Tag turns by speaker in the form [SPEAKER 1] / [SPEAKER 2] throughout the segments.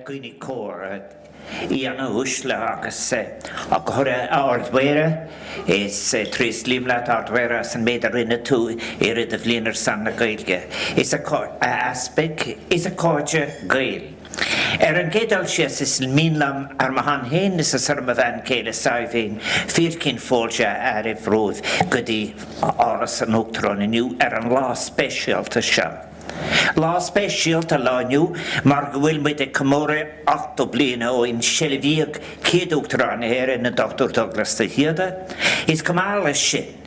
[SPEAKER 1] Gwini cór Ianúis le agus a chura ardmhéire is trís límlaat ardmhéire san méid a rinne tú irid a bhlíonar san na Gaeilge. Is a aspect, is a cóide Gael. An gédal sias is mínlam ar mahan héin is a sarma bhean céile saibhín fírcinn fóilse ar I bhróid go dtí Áras an Uachtarán iniu ar an lá spéisialta seo. Lá spéisialta lániu mar go bhfuil muid comóradh 8 bliana ó inseilbhíodh céad Uachtarán hÉireann na Dr Dubhghlás de hÍde is cumála sin.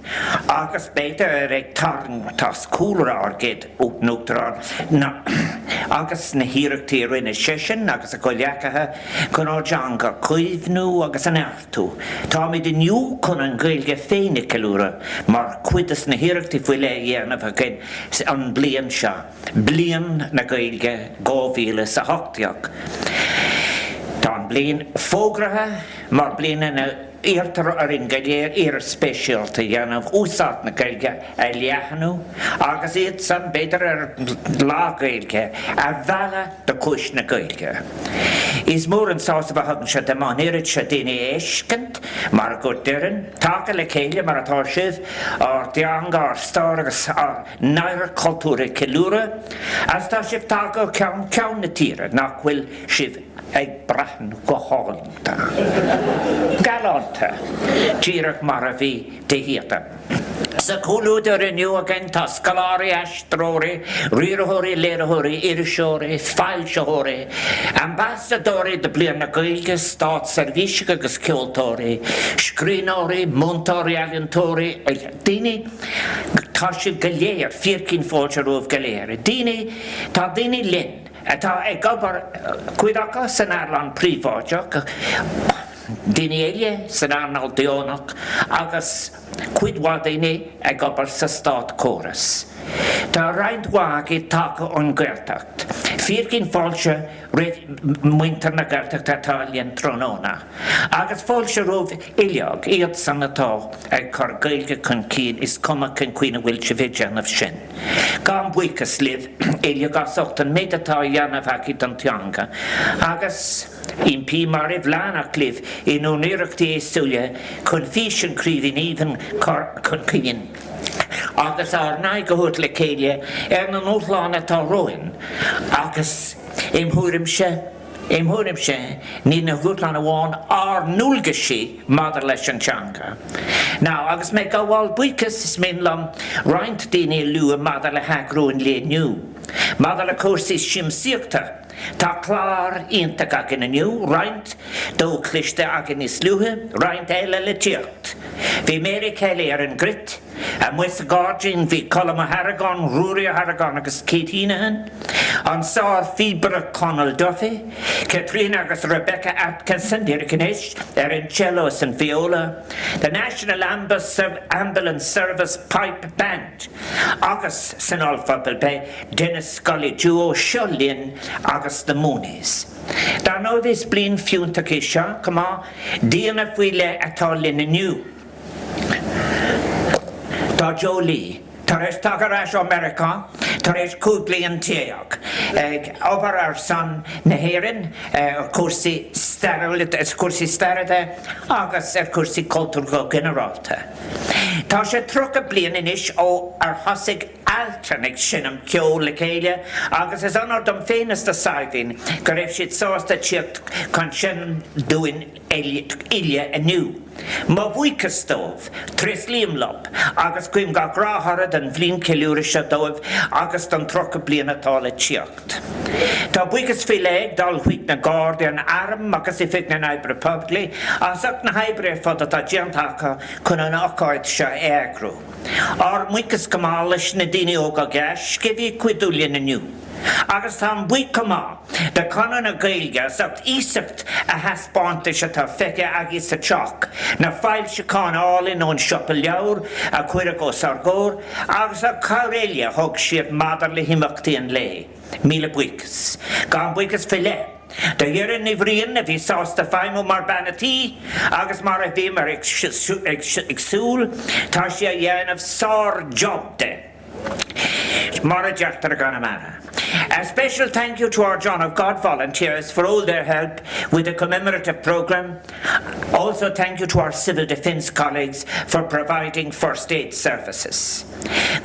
[SPEAKER 1] Agus beidir ag tarn tas cúlra argéad Uachtarán agus na híireachtaí rinne sesin agus a goileacathe chun ádeanga cuimhnú agus an eartú. Tá muid inniu chun an Gaeilge féinne ceiliúra mar cuidas na híireachtaí foiile dhéanamh agin an Bliain seo. Bliain na Gaeilge 2008. Tá an Bliain fógrathe mar Bliain na Uachtaráin Gaeilge spéisialta dhéanamh úsát na Gaeilge a leathanú agus iad san beidir ar lá Gaeilge a bhealach do cúis na Gaeilge. Is mór an sása bheithagan se demáin irid se daoine éiscint mar go deireann take le chéile mar atá sibh ar deanga ar star agus ar nair cultúra ceiliúra as tá sibh take ó ceann na tíre nach bhfuil sibh ag brathan go háinnta. Galanta, tíreach mar a bhí de híta. Sa cúlúdar iniu agin tá scalári astróri, rírathóri, léirathóri, iriseóri, fáilseóri, ambassadóri de Bliain na Gaeilge, stát servíise agus ceoltóri, scríóri, montóri, agentóri, daoine tá sibh go léir, fírcinn fáilte roimh go léir. Daoine tá daoine linn. Tá ag gobar cuidacha san airlan príomháideach, daoine éile san airnal deonach agus cuidhá daoine ag gobar sa stát córas. Tá roinnt mhaig I take an Gaeltacht. Fírcinn fáilte muintear na Gaeltacht atá líon tróna. Agus fáilte roimh ileag iad san atá ag chur Gaeilge chun cín is cuma chun cuioine bhfuil si bheith déanamh sin. Gan buchas libh ileag as ochtan méid atá dhéanamh aici don teanga. Agus impí mar I bhleanach libh I úníireachtaí éasúile chun fís an críomhín even chun cín. Agus ar naig go hút le céile ar na nótláin atá roin. Agus imthúrimse, ní na hútláin amháin ar núlga sí madar leis an teanga. Now, agus me go bháil buchas is mínlam roinnt daoine lua madar le heagrúin léniu. Madar le cúrsaí siamsaíochta. Tá clár iontach agin aniu, roinnt dó cliste agin is luathe, roinnt eile le tíocht. Bhí méri céile ar an grit, a muis a Gháirdín bhí colm a Haragán, Rúri a Haragán agus Kate Hínahan, an sáir Fíbra Conal Duffy, Catherine agus Rebecca Atkinson, Dirkinéis, ar an cellos and viola, the National Ambulance Service Pipe Band, agus san alfabel be Dennis Scully duo Shullin agus the Moonies. Dar nó vis blin fiúntach I seo, cumá, díana fuile atá lin aniu. Tá Joe Lee, tar éis tagarás America, tar éis cúblion téach. Obar ar san na hÉireann, cúrsaí staride, agus ar cúrsaí cultúr go generálta. Tá sé trocha blian inis ó ar thosaigh altranig sinam ceol le chéile, agus is anar dom féinas de saibhín, go raibh siad sásta tíocht chun sin dúin ile aniu. Má bhuicas dóibh, tris líomlop, agus cuim ga gráthara den bhlín ceiliúra se dóibh, agus don trocha blian atá le tíocht. Tá buchas filéig dal huic na Gháirdín arm agus I fic na Naibre Publi, as ach na Haibre fod atá diantacha chun an ácáid se éagrú. Ar muchas gomális na daoine óga gais, gibhí cuidúlian aniu. Agus tá buic comá, de conan na Gaeilge sacht Ísacht a haspáinte se tá feice agé sa teach, na fáil se cá álinn ón siopa leabhar a cuireadh ó sargóir, agus a cabhréile thug siad madar le himachtaí an lé. Míle buchas. Gan buchas filé. Da hÉireann I bhríonn a bhí sásta feimú mar banatí, agus mar a bhí mar ag súl, tá sé a dhéanamh sár job de. Mar a deachtar gan amana. A special thank you to our John of God volunteers for all their help with the commemorative programme. Also thank you to our civil defence colleagues for providing first aid services.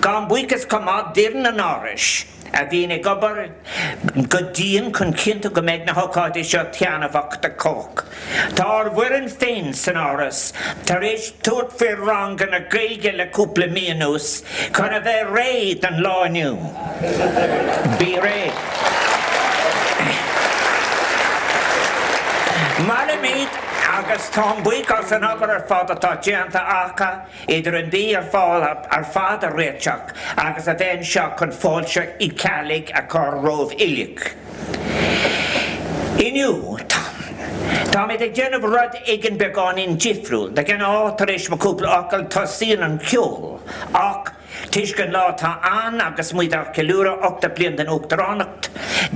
[SPEAKER 1] Gan buchas comóradh dirn an Áras. A bhín gobar Gháirdín chun cinnte go méid na hócáide seo teanamhach de cóc. Tá ar bhuireann féin san Áras, tar éis tuairt fir rang gan a gaeilge le cúpla míonús, chun a bheith réid an láiniú. Bí réid. Malamid agus tám buchas an obair ar fád atá déanta acha, idir an bí ar fáil ar fád a réiteach, agus a bhein seo chun fáilte I cealaigh a chur rómh uileach. Iniu, tá mé ag déanamh rud ag an beagán difriúil, de gan átar éis mo cúpla acail tosíonn an ceol, ach Tis gan lá tá an agus muidir ceiliúra 8 bliain den Uachtaránacht.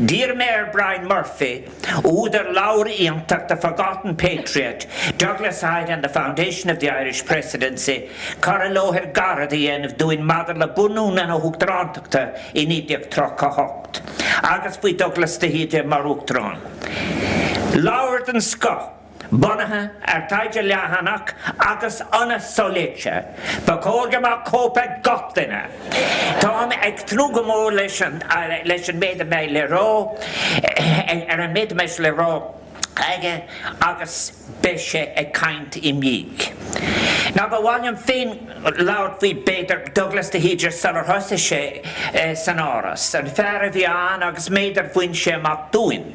[SPEAKER 1] Dear Mayor Brian Murphy, údar laur íontach the forgotten patriot, Dubhghlás Hyde and the foundation of the Irish Presidency, Caralóhir Gháirdín of doing mother le bunún an Uachtaránachta in idiach trocha hocht. Agus fui Dubhghlás de hÍde mar Uachtarán. Laur den Scott. Bunathe ar taide leathanach agus anna soléite, ba cógamach cópa gachtaine. Tám ag trú go mór leis an méid mé le rá, ar an méid meis le rá, aige agus béise ag caint I míig. Ná ba bhainm féin laut fao beidir Dubhghlás de hÍde salar thosa sé san Áras, an fear a bhí an agus méidir bhain sé amach dúin.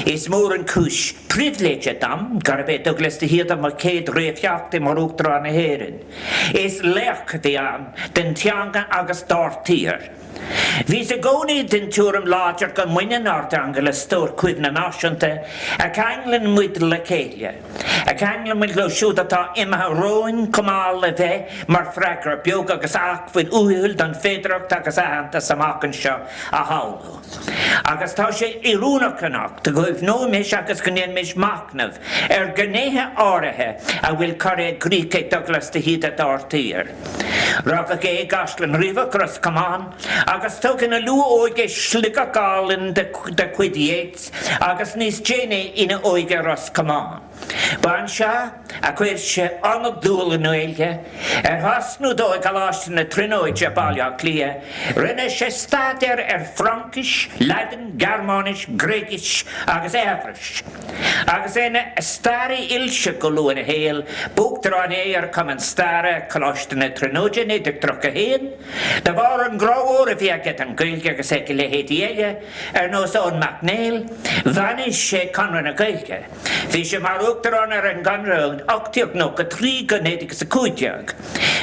[SPEAKER 1] Is mór an cúis privilege dam, gar bheith Dubhghlás de hÍde mar céad réamhtheachtaí mar Uachtarán na hÉireann. Is leach bhí an den teanga agus dáirtír. Bhí sa gcónaí den túram láidir go muine ardanga le stór cuimhne náisiúnta a ceanglann muid le céile. A ceanglann muid le siúd atá imethe róin cumáil le bheith mar freigar beag agus ach faoin uathúil don féidireacht agus ahananta samachchan seo a háú. Agus tá sé irúnachanach de goibh nóimis agus gnéan mis macnamh ar gnéthe áirithe a bhfuil carréad gríce Dubhghlás de hÍde dáirtír. Ragach é gaslan riomh gros cumán agus tógan a lú óige sliga gálan de cuidiéits agus níos déine ina óige ros cumán. Ban seo a chuir sé anad dúla nuailge ar hasnú dó a galáiste na trinóide bailach lia, rinne sé stádir ar Frankis, Latin, Germanis, Gréigis agus Éifris. Agus éine stári ilse go luan a héal, Uachtarán ar cum an stáre galáiste na trinóide idir trocha héan, de bhar an gráóir a bhí agad an gailge agus ag le héadíile ar nós ón macnéil, bhanis sé conran a gailge. Bhí sé mar Uachtarán ar an ganród 8 nó go 3 gannédig sa cúideag.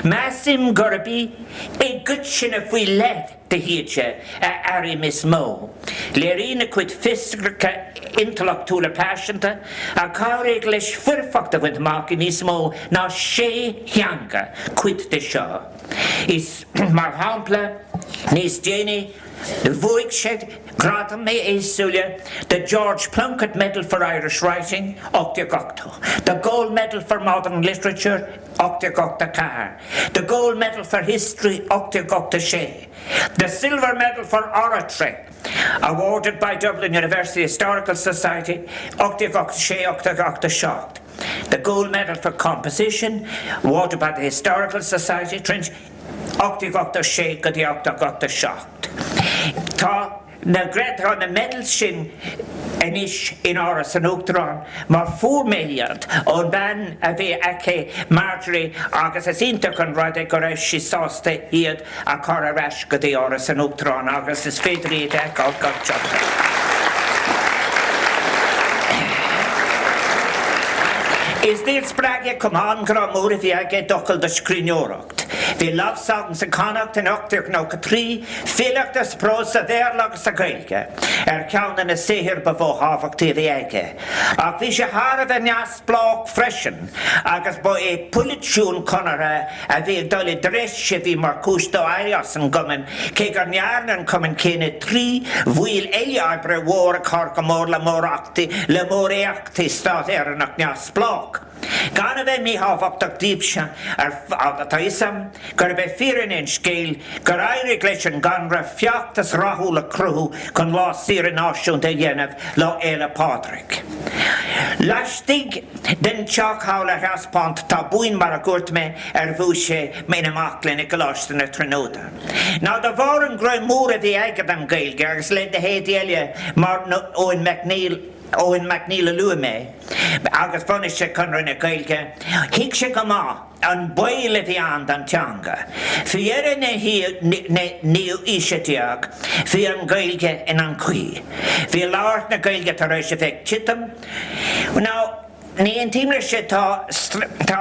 [SPEAKER 1] Másim Gurby é gut sin a bhí lead de híde a airí mis mó. Léirína cuid fisgracha intellectúla passionta a cáraigh leis firfachta bhaint amach I níos mó ná sé theanga cuid de seo. Is mar hampla níos déine the Voigshed Gratham Éisúile, the George Plunkett Medal for Irish Writing, 8 the Gold Medal for Modern Literature, 8 the Gold Medal for History, 8 the Silver Medal for Oratory, awarded by Dublin University Historical Society, 8 the Gold Medal for Composition, awarded by the Historical Society, Trench, 8 go dtí 8 Tá na gréadtá na medal sin inis in Áras an Uachtarán mar 4 million ón ban a bhí aice Marjorie agus is ionta chun rud ag go raibh sí sásta iad a chur a reis go dtí Áras an Uachtarán agus is féidir iad ag á gachteachta. Is díl spráige cumán gra mór a bhí aige docail de scríneoireacht. Bhí love songs an connacht an 8 nó 3 féileacht as prós a bhéir agus a gailge ar ceanna na séhir ba bhó hábhachtaí bhí aige. Ach bhí sé thar a bheith neas blách freisin agus ba é pulitsún conara a bhí dul I dréis sé bhí mar cúistó Áras an gumann cé gur nearnan cumann céine 3 bhuail éileabre mhór a chur go mór le mór éachtaí stát éireannach neas blách. Gan bheith mí hábhachtach díobse ar taisam, gur bheith fírin in scéil, gur éirigh leis an ganra feachtas rathúla cruthú chun lá sír an náisiúnta dhéanamh lá éile Pádraig. Laistigh den teach hála raspánt tá buin mar a gúirt me ar bhú sé mé amach lena goláiste na tróda. Ná do bhar an grú mór a bhí aigad an Gaeilge agus le de héad eile mar Owen McNeil a lua me, agus funny se conra na Gaeilge, hic se go má an boile bhí an teanga. Fi na níl isiateag, fi an Gaeilge in an cuí. Fi láirt na Gaeilge tar éis feic titam. Now, ní an tíimre se tá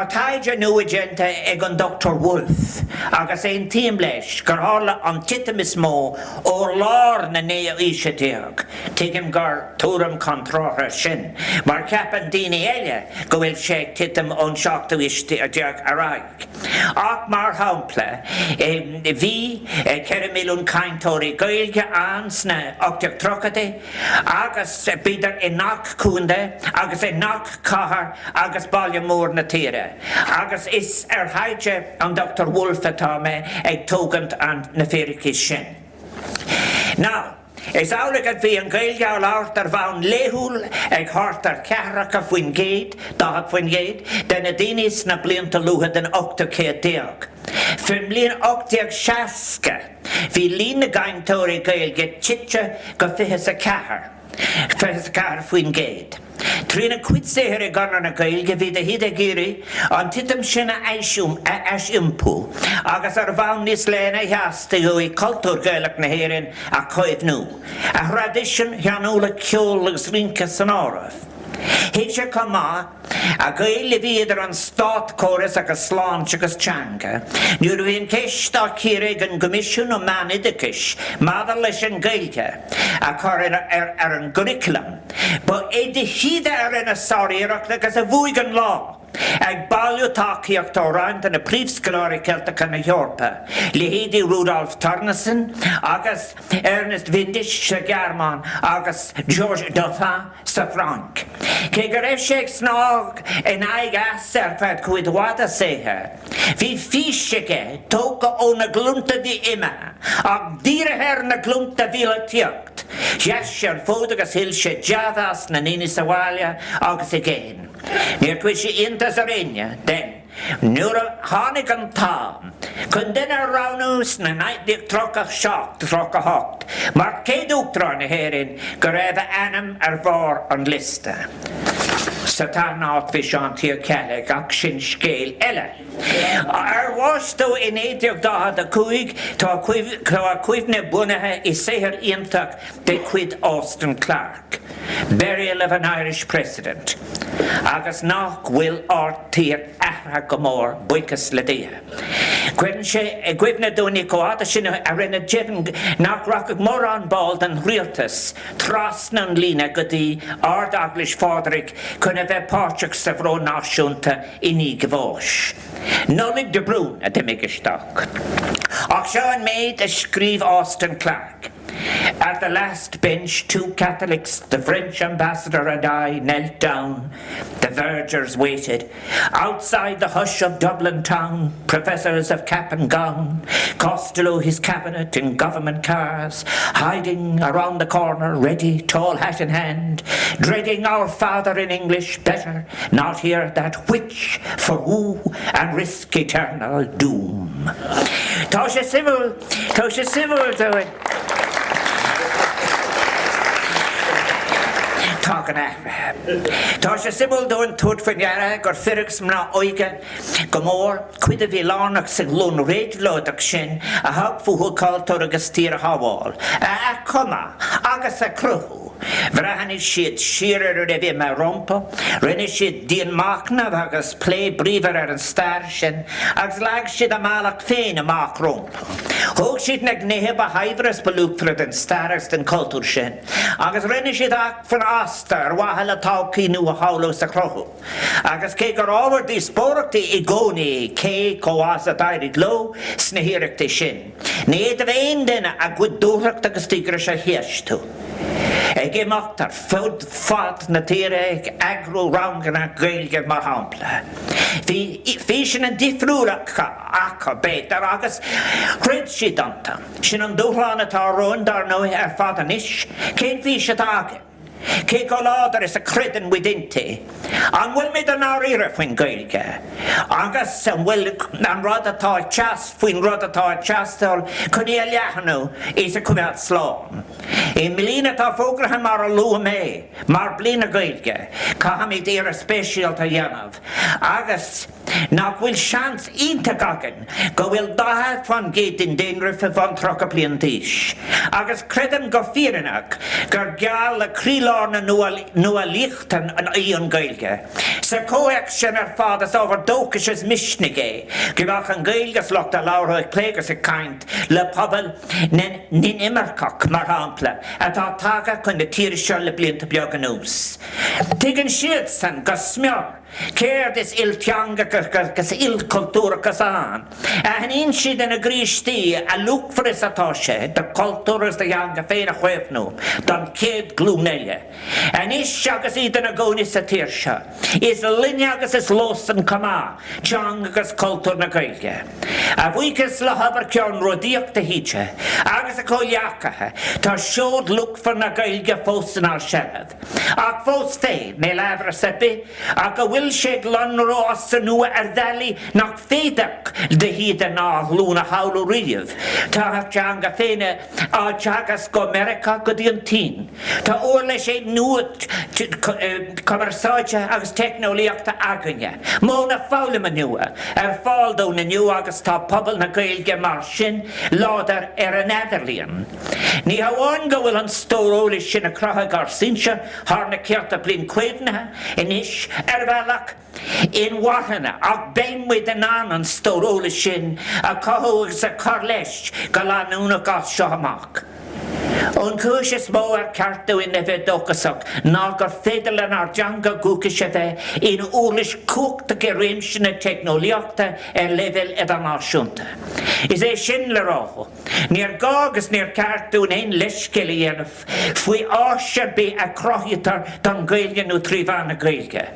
[SPEAKER 1] taide nuagenta ag an Dr Wolf, agus é an tíim leis gur hála an titam is mó ó lár na níl isiateag. Tuigim gur túram contrátha sin, mar ceapan daoine eile go bhfuil sé titam ón seachta isiateag aráig. Ach mar hampla, bhí 4 milliún caintóirí Gaeilge ans na 83 agus bídar nach cúnda agus nach agus bailile mór na tíre. Agus is Hyde an Dr Wolf atá me ag tógant an na féiricis sin. Now, is álaigh bhí an Gaeilge á láirt ar bhain léthúil ag thart ar ceithreacha faoin géad, dahab faoin géad, den na daoine na blianta luatha den 810. Fin bliain 860, bhí líon na gaintóirí Gaeilge tite go 24. 24 faoin géad. Trína cuid séhir gan na Gaeilge bhí de hÍde géirí an titam sinna eis impú, agus ar bhain níos léna heasta go í cultúr Gaeilge na hÉireann a chuid nú. A tradition cheanúla ceol agus rinca san áramh. Hic se má a Gaeilge bhíidir an stát córas agus sláinte agus teanga. Nuair bhíon ceistá círaigh an gomisiún ó meán idicis, madar leis an Gaeilge a chur ar an curriculum. Ba é de hÍde ar ina sáiríireacht agus a bhuaig an lá. Ag bailú takeíocht Óráid na príomhscoláirí Celtacha na Eorpa, le híde Rudolf Tarnason, agus Ernest Windisch sa Gearmán, agus George Dauphin sa Frank. Cé go raibh sé snág in aig asarfad chuid wada séthe. Bhí físige tóca ó na glúnta di imime, ag dírehéir na glúnta bhíle tíocht. Yes sé an fód agus hill sé deadas na níní sa bháile agus i géin. Níor cuid sé intas ar aine, den, nuair a tháinig an tám, chun duine ránús na 1937, mar céad uachtarán na hÉireann go raibh anam ar bhár an lista. Sa tá náit bhí seán tíor cealaigh ach sin scéal eile. Ar bháistú in 1945 tá cuimh na bunathe i saothar iontach de chuid Austin Clark, burial of an Irish president. Agus nach bhfuil áirtír aithre go mór buchas le dtí. Cuireann sé cuimhna dúine coáta sin a rinne deimhin nach rachadh mór an báil den rialtas trasna an lína go dtí Ardaglis Pádraig chuna bheith páirteach sa bhró náisiúnta i ní go bháis. Nolig de brún a d'imig isteach. Ach seo an méid a scríb Austin Clark. At the last bench, 2 Catholics, the French ambassador and I, knelt down. The vergers waited. Outside the hush of Dublin town, professors of cap and gown, Costello his cabinet in government cars, hiding around the corner, ready, tall hat in hand, dreading our father in English better, not hear that which, for who, and risk eternal doom. Tá sé simul to it. Tágan ahra. Tá sé simul dúin tút fanneara gur firrigs mna oige go mór cuid a bhí lánach sa glún réidlódach sin a thug fuhu cultúr agus tír a hábháil. A cuma agus a cruthú. Bhreathnaigh siad siar a bhí me rompa, rinne siad díon macnamh agus plé bríomhar ar an stair sin, agus leag siad amálach féin amach rompa. Thóg siad na gnéithe ba haimhras balúptra den staras den cultúr sin, agus rinne siad ach fan asta ar wahala tácaí nu a hála sa cruthú. Agus cé gur ábhar dí spórachtaí i gcónaí cé comhasa dairid lo sna híireachtaí sin. Ní iad a bhéon duine a gcuid dúthracht agus tígra sé hiastú. ag imachtar fad na tíre agrú rangan a gailge mar hampla. Bhí sin an difriúach acha bétar agus chrid si danta. Sin an dúchlána tá rón dar nó ar fad an ish, cén bhí se táge. Cé go ládar is a cridan widinte. An bhfuil mid an áíre faoin gailge. Agus an bhfuil an rud atá teas faoin rud atá teastal chun í a leathanú is a cumad slán. I mlína tá fógracha mar a lua mé, mar bliain a gailge, caitham i dtír a spéisialta dhéanamh. Agus nach bhfuil seans ínta gagan go bhfuil dáthe fan géitin déanra fa van trocha bliain díis. Agus credam go fíranach gur geall a crílá nua lichtan an íon gailge. Sa cóach sin ar fadas over dóchas is misnigé, gibach an gailgas locht a laurhoich plégas a kaint le pobl nin immerkach mar hampla, atá taga chun na tíre seo le blianta beag an ús. Tigan siad san go smeor, céird is teanga gus cultúra gus an. A hanín siad in a grístí a lúgfris atá sé, de cultúras de janga féin a chuefnú, don céad glúneile. An is seagas iad in a gcónis sa tír seo. Is linne agus is los an comá, teanga agus cultúr na gailge. A bhuicas le habar ceann rodíocht a híte, agus a cóileacathe, tá siód lúgfar na gailge fósan ar sead. Ach fós fé, mé leabhar a sepi, ach a bhfuil sé glanrás sa nua ar dhali nach féideach de híde ná lúna haulú riamh. Tá teanga féine á teagas go America go dtíon tín. Tá orla sé nuat conversáide agus technolíochta aganne. Móna fála nua, ar fáildó na nua agus tá pobl na gailge mar sin ládar ar an Netherlíon. Ní haáin go bhfuil an stóróla sin a crotha gar sinse, thar na cearta bliain cuimhnathe, inis ar bhealach in wathanna ach béimmuid an an stóróla sin a cothúgus a chur leis go leanúna gas seo amach. An cúis is mó ar ceartú in a bheith dóchasach ná gur féidir le ar deanga gúchas a bheith in úlis cúchta go réimsin na technolíochta ar level ar an náisiúnta. Is é sin le ráthú. Níor gágus níor ceartún ein leiscéile dhéanamh faoi áise bé a crothaítar don gailge nó tríomhán na gailge.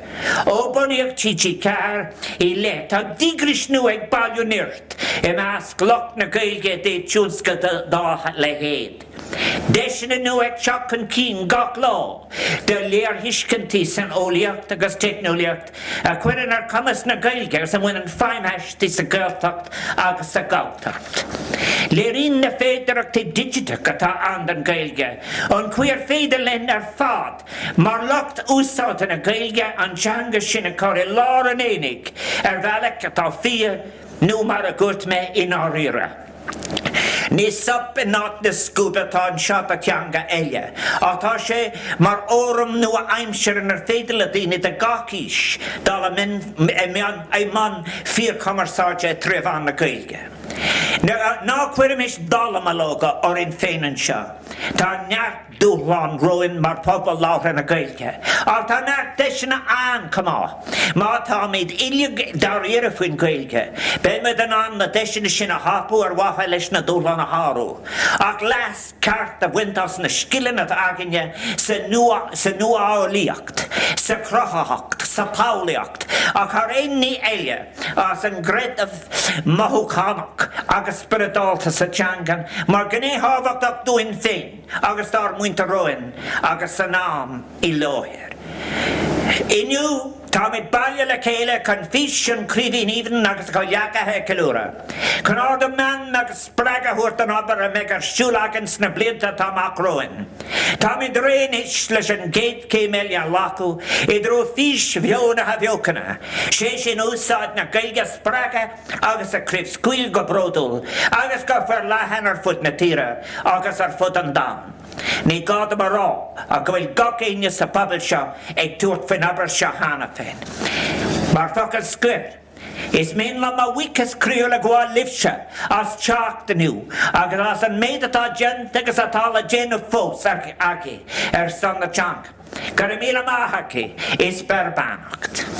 [SPEAKER 1] Ó bunaíoch tíí cear i le tá dígris nu ag bailú nirt i meas gloch na gailge dé tiúnsca dá le héad. Deisina nu ag seach an cín gach lá, de léar hiscintí san óliacht agus technolíocht a cuireann ar cumas na gailge sa bhain an feimheistí sa gailtacht agus sa gabhtacht. Léirín na féidirachtaí digitach atá an gailge, an cuir féidir len ar fad, mar locht úsáta na gailge an teanga sin a cur i lár an énig ar bhealach atá fia nó mar a gúirt me in áíre. Ní sop in nát na scúba tá an seop a teanga eile, atá sé mar óram nua aimsear ar féidir le daoine de gachís dal a man fíor commersáide tríomhán na gailge. Ná cuirim is dálam a lóga or in féin an seo. Tá neart dúchláin roin mar pobl láthar na gailge. Ach tá neart deisina an comá. Má tá méid ilig dar éire faoin gailge. Bé méid an na deisina sin a hapú ar watha leis na dúchláin a hárú. Ach las ceart a bhaintas na skillan at aginne sa nua álaíocht, sa crothaíocht, sa pálaíocht. Ach ar éonní eile as an gred of mathúchanach agus spiridálta sa teangan, mar gné hábhacht ach dúin féin, agus dar muinta roin, agus sa nám i láthir. Inniu, tá mid bailile le céile chun fís an críomhín íhan agus go leacathe ceiliúra. Chun orda man agus sppraga thuairt an obair a meid ar siúlagans na blianta tá amach roin. Tá mid réinis leis an géad céimeile a lacu i dró fís bheonathe bheocanna. Sé sin úsáid na gailge sppraga agus a críomh scuil go bródúil, agus go fear leathan ar fud na tíre agus ar fud an dam. Ní gáda mar rá a go bhfuil gach aine sa pobl seo ag tuairt faoin obair seo hána féin. Mar focail scuir, is mén le má bhuicas críú le gháil libse as teachtainú agus as an méid atá gent agus atá le déanamh fós agi ar san na teanga. Gur míle maithaí is berbánacht.